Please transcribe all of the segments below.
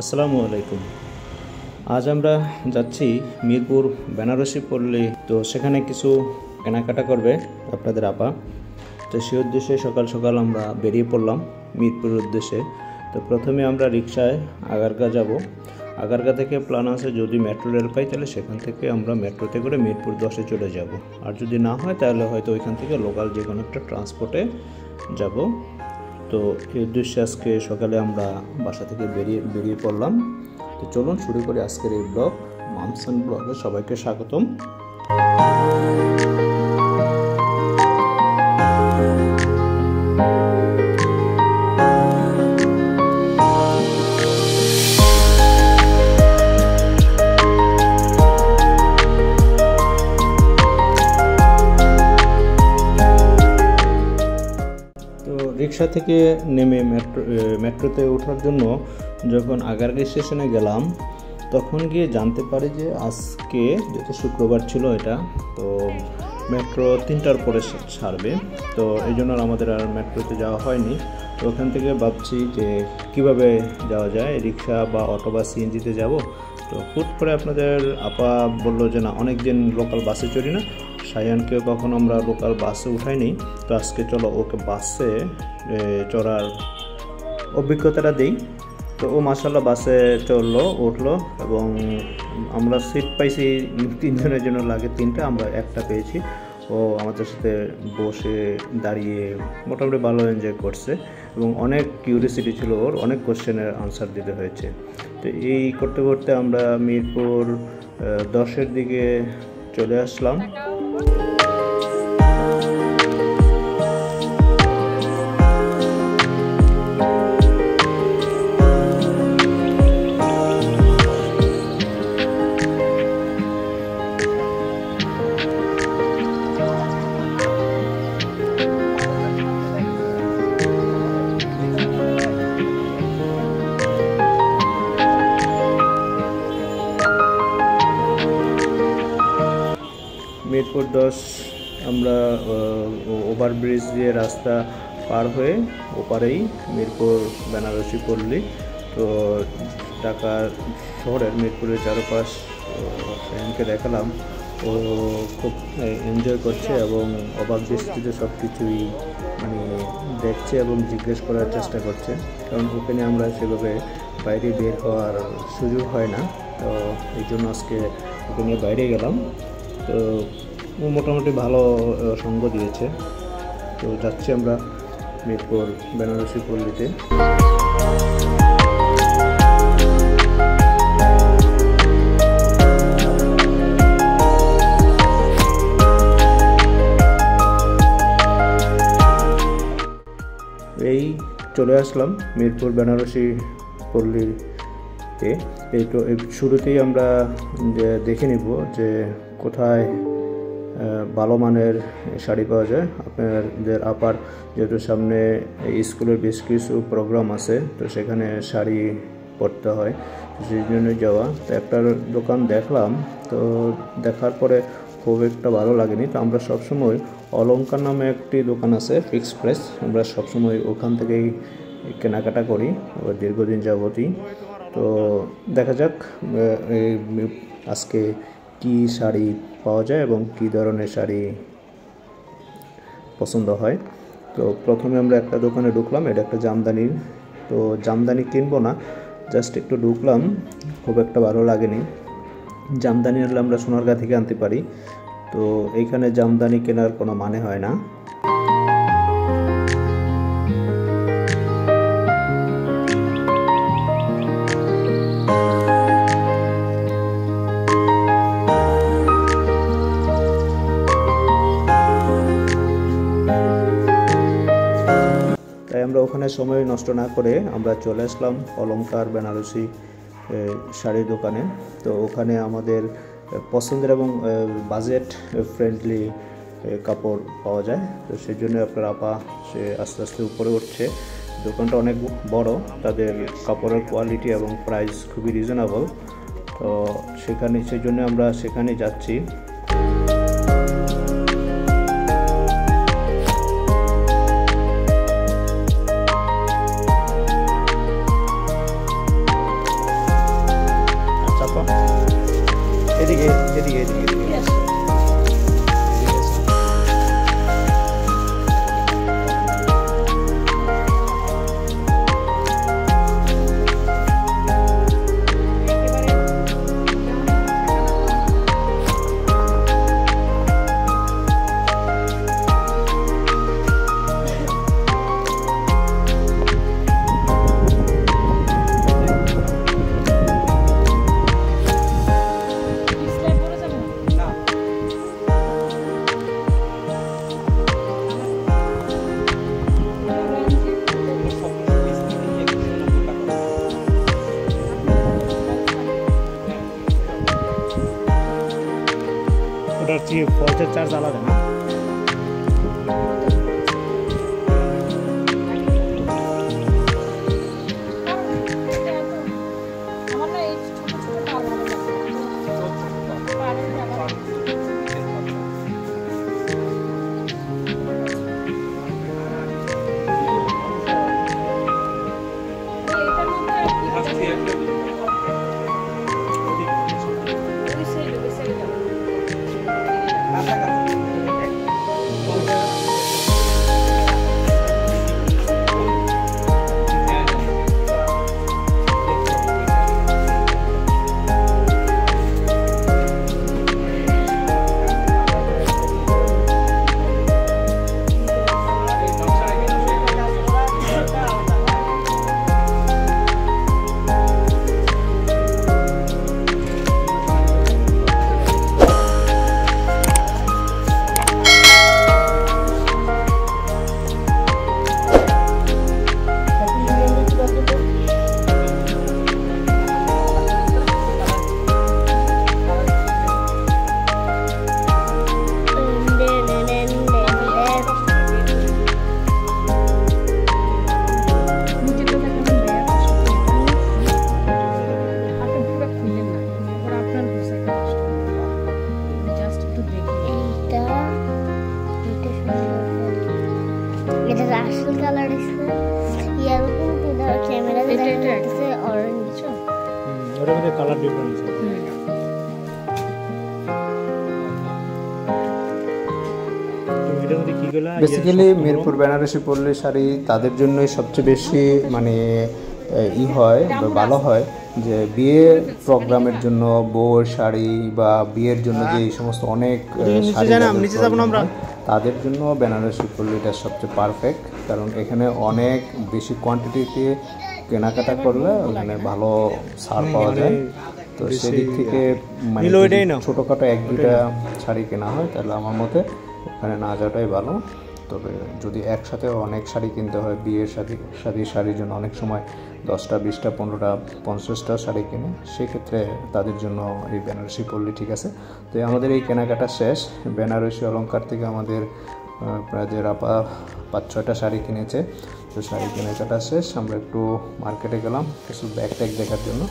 আসসালামু আলাইকুম। আজ আমরা যাচ্ছি মিরপুর বেনারসি পল্লী। তো সেখানে কিছু কেনাকাটা করবে আপনাদের আপা। তো সেই উদ্দেশ্যে সকাল সকাল আমরা বেরিয়ে পড়লাম মিরপুর উদ্দেশ্যে। তো প্রথমে আমরা রিকশায় আগারগা যাব। আগারগা থেকে প্ল্যান আছে যদি মেট্রো রেল পাই তাহলে সেখান থেকে আমরা মেট্রোতে করে মিরপুর 10-এ চলে যাব। আর যদি না হয় তাহলে হয়তো ওইখান থেকে লোকাল যে কোনো একটা ট্রান্সপোর্টে যাব। তো এই উদ্দেশ্যে আজকে সকালে আমরা বাসা থেকে বেরিয়ে পড়লাম। তো চলুন শুরু করি আজকের এই ব্লগ। মামসান ব্লগে সবাইকে স্বাগতম। রিক্সা থেকে নেমে মেট্রোতে ওঠার জন্য যখন আগারগা স্টেশনে গেলাম তখন গিয়ে জানতে পারি যে আজকে যেহেতু শুক্রবার ছিল এটা, তো মেট্রো 3টার পরে ছাড়বে। তো এই জন্য আমাদের আর মেট্রোতে যাওয়া হয়নি। তো ওখান থেকে ভাবছি যে কিভাবে যাওয়া যায়, রিক্সা বা অটো বা সিএনজিতে যাব। তো হুট করে আপনাদের আপা বললো যে না, অনেক দিন লোকাল বাসে চড়ি না, সায়ানকেও কখনো আমরা লোকাল বাসে উঠাইনি, তো আজকে চলো ওকে বাসে চড়ার অভিজ্ঞতাটা দিই। তো ও মাশাআল্লাহ বাসে উঠলো এবং আমরা সিট পাইছি 3 জনের জন্য লাগে 3টা, আমরা একটা পেয়েছি। ও আমাদের সাথে বসে দাঁড়িয়ে মোটামুটি ভালো এনজয় করছে এবং অনেক কিউরিয়াসিটি ছিল ওর, অনেক কোশ্চেনের আনসার দিতে হয়েছে। তো এই করতে করতে আমরা মিরপুর 10-এর দিকে চলে আসলাম। মিরপুর 10 আমরা ওভারব্রিজ দিয়ে রাস্তা পার হয়ে ওপারেই মিরপুর বেনারসি পল্লী। তো ঢাকা শহরের মিরপুরের চারপাশ ফ্রেন্ডকে দেখালাম, ও খুব এনজয় করছে এবং অবাক দৃষ্টিতে সব কিছুই দেখছে এবং জিজ্ঞেস করার চেষ্টা করছে, কারণ ওখানে আমরা সেভাবে বাইরে বের হওয়ার সুযোগ হয় না। তো এই জন্য আজকে ওখানে বাইরে গেলাম। তো মোটামুটি ভালো সঙ্গ দিয়েছে। তো যাচ্ছি আমরা মিরপুর বেনারসি পল্লীতে। এই চলে আসলাম মিরপুর বেনারসি পল্লীতে। এই তো শুরুতেই আমরা দেখে নিব যে কোথায় ভালো মানের শাড়ি পাওয়া যায়। আপনাদের আপার যেহেতু সামনে স্কুলের বেশ কিছু প্রোগ্রাম আছে, তো সেখানে শাড়ি পরতে হয়, সেই জন্য যাওয়া। তো একটা দোকান দেখলাম, তো দেখার পরে খুব একটা ভালো লাগেনি। তো আমরা সবসময় অলংকার নামে একটি দোকান আছে, ফিক্সড প্রাইস, আমরা সবসময় ওখান থেকেই কেনাকাটা করি দীর্ঘদিন যাবতই। তো দেখা যাক আজকে কি শাড়ি পাওয়া যায় এবং কি ধরনের শাড়ি পছন্দ হয়। তো প্রথমে আমরা একটা দোকানে ঢুকলাম, এটা একটা জামদানি। তো জামদানি কিনবো না, জাস্ট একটু ঢুকলাম, খুব একটা ভালো লাগেনি। জামদানি হলে আমরা সোনারগাঁ থেকে আনতে পারি, তো এইখানে জামদানি কেনার কোনো মানে হয় না। তাই আমরা ওখানে সময় নষ্ট না করে আমরা চলে আসলাম অলংকার বেনারসি শাড়ির দোকানে। তো ওখানে আমাদের পছন্দের এবং বাজেট ফ্রেন্ডলি কাপড় পাওয়া যায়। তো সেই জন্য আপনার আপা সে আস্তে আস্তে উপরে উঠছে। দোকানটা অনেক বড়, তাদের কাপড়ের কোয়ালিটি এবং প্রাইস খুবই রিজনেবল। তো সেই জন্য আমরা সেখানে যাচ্ছি। কি ফলসের চার্জ আলাদা না? বেসিক্যালি মিরপুর বেনারসি পল্লী শাড়ি তাদের জন্যই সবচেয়ে বেশি মানে হয় ভালো হয়, যে বিয়ে প্রোগ্রামের জন্য বউয়ের শাড়ি বা বিয়ের জন্য যে এই সমস্ত অনেক শাড়ি তাদের জন্য বেনারসি পল্লীটা সবচেয়ে পারফেক্ট। কারণ এখানে অনেক বেশি কোয়ান্টিটিতে কেনাকাটা করলে ওখানে ভালো ছাড় পাওয়া যায়। তো সেদিক থেকে মানে ছোটোখাটো এক দুটা শাড়ি কেনা হয় তাহলে আমার মতে ওখানে না যাওয়াটাই ভালো। তবে যদি একসাথে অনেক শাড়ি কিনতে হয়, বিয়ের শাড়ির জন্য অনেক সময় 10টা 20টা 15টা 50টা শাড়ি কিনে, সেক্ষেত্রে তাদের জন্য এই বেনারসি পল্লী ঠিক আছে। তো আমাদের এই কেনাকাটা শেষ। বেনারসি অলংকার থেকে আমাদের প্রায় 5-6টা শাড়ি কিনেছে। তো শাড়ি কেনাকাটা শেষ, আমরা একটু মার্কেটে গেলাম কিছু ব্যাগ ট্যাগ দেখার জন্য।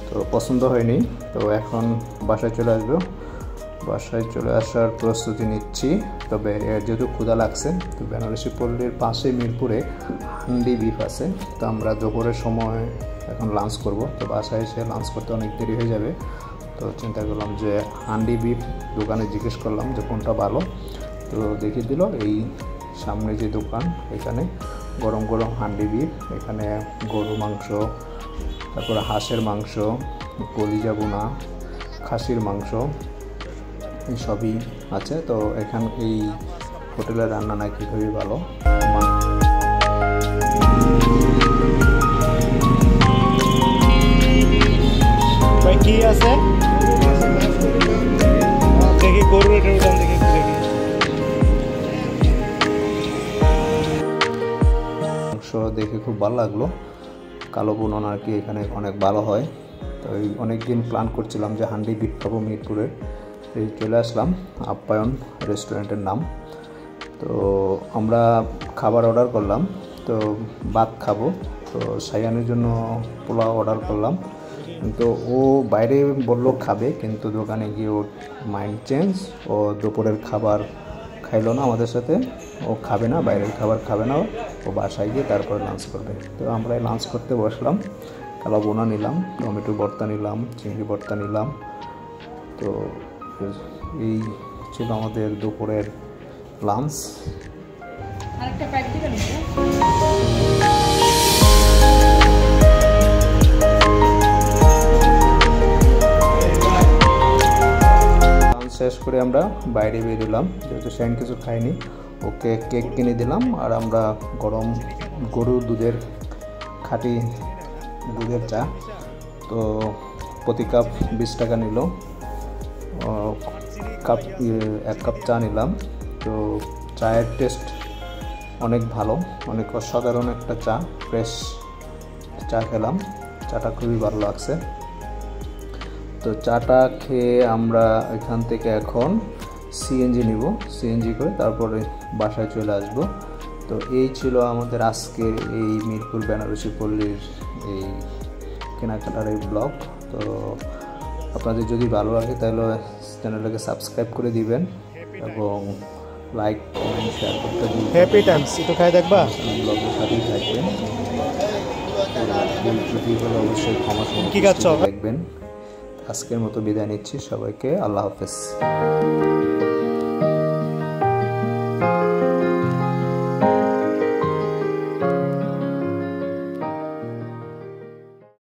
তো পছন্দ হয়নি, তো এখন বাসায় চলে আসবো। বাসায় চলে আসার প্রস্তুতি নিচ্ছি। তবে যেহেতু ক্ষুধা লাগছে, তো বেনারসি পল্লীর পাশে মিরপুরে হান্ডি বিফ আছে। তো আমরা দুপুরের সময় এখন লাঞ্চ করব। তো বাসায় এসে লাঞ্চ করতে অনেক দেরি হয়ে যাবে। তো চিন্তা করলাম যে হান্ডি বিফ দোকানে জিজ্ঞেস করলাম যে কোনটা ভালো। তো দেখিয়ে দিল এই সামনে যে দোকান, এখানে গরম গরম হান্ডি বিফ, এখানে গরু মাংস, তারপরে হাঁসের মাংস, কলিজা বোনা, খাসির মাংস এই সবই আছে। তো এখান এই হোটেলের রান্না নাকি খুবই ভালো। কি আছে দেখি করবো, এটার উদান দেখি মাংস দেখে খুব ভালো লাগলো। কালো বুনন আর কি এখানে অনেক ভালো হয়। তো অনেকদিন প্ল্যান করছিলাম যে হান্ডি বিফ খাবো মিরপুরে। এই চলে আসলাম, আপ্যায়ন রেস্টুরেন্টের নাম। তো আমরা খাবার অর্ডার করলাম, তো ভাত খাবো। তো সায়ানের জন্য পোলাও অর্ডার করলাম। তো ও বাইরে বললো খাবে, কিন্তু দোকানে গিয়ে ওর মাইন্ড চেঞ্জ। ও দুপুরের খাবার খাইলো না আমাদের সাথে, ও খাবে না, বাইরের খাবার খাবে না, ও বাসায় গিয়ে তারপরে লাঞ্চ করবে। তো আমরা লাঞ্চ করতে বসলাম। কালো বোনা নিলাম, টমেটো ভর্তা নিলাম, চিংড়ি ভর্তা নিলাম। তো এই ছিল আমাদের দুপুরের লাঞ্চ। শেষ করে আমরা বাইরে বেরোলাম, যেহেতু সেন কিছু খাইনি, ওকে কেক কিনে দিলাম। আর আমরা গরম গরুর দুধের খাঁটি দুধের চা, তো প্রতি কাপ 20 টাকা নিল। এক কাপ চা নিলাম। তো চায়ের টেস্ট অনেক ভালো, অনেক অসাধারণ একটা চা, ফ্রেশ চা খেলাম। চাটা খুবই ভালো লাগছে। তো চাটা খেয়ে আমরা এখান থেকে এখন সিএনজি নিব, সিএনজি করে তারপরে বাসায় চলে আসব। তো এই ছিল আমাদের আজকের এই মিরপুর বেনারসি পল্লীর এই কেনাকাটার এই ব্লগ। তো আপনাদের যদি ভালো লাগে তাহলে চ্যানেলটাকে সাবস্ক্রাইব করে দিবেন এবং লাইক কমেন্ট শেয়ার করতে দিবেন। হ্যাপি টাইমস একটু খাই দেখবা, ব্লগের সাথেই থাকবেন। যদি হলে অবশ্যই ক্ষমা কি খাচ্ছ দেখবেন। আজকের মতো বিদায় নিচ্ছি, সবাইকে আল্লাহ হাফেজ।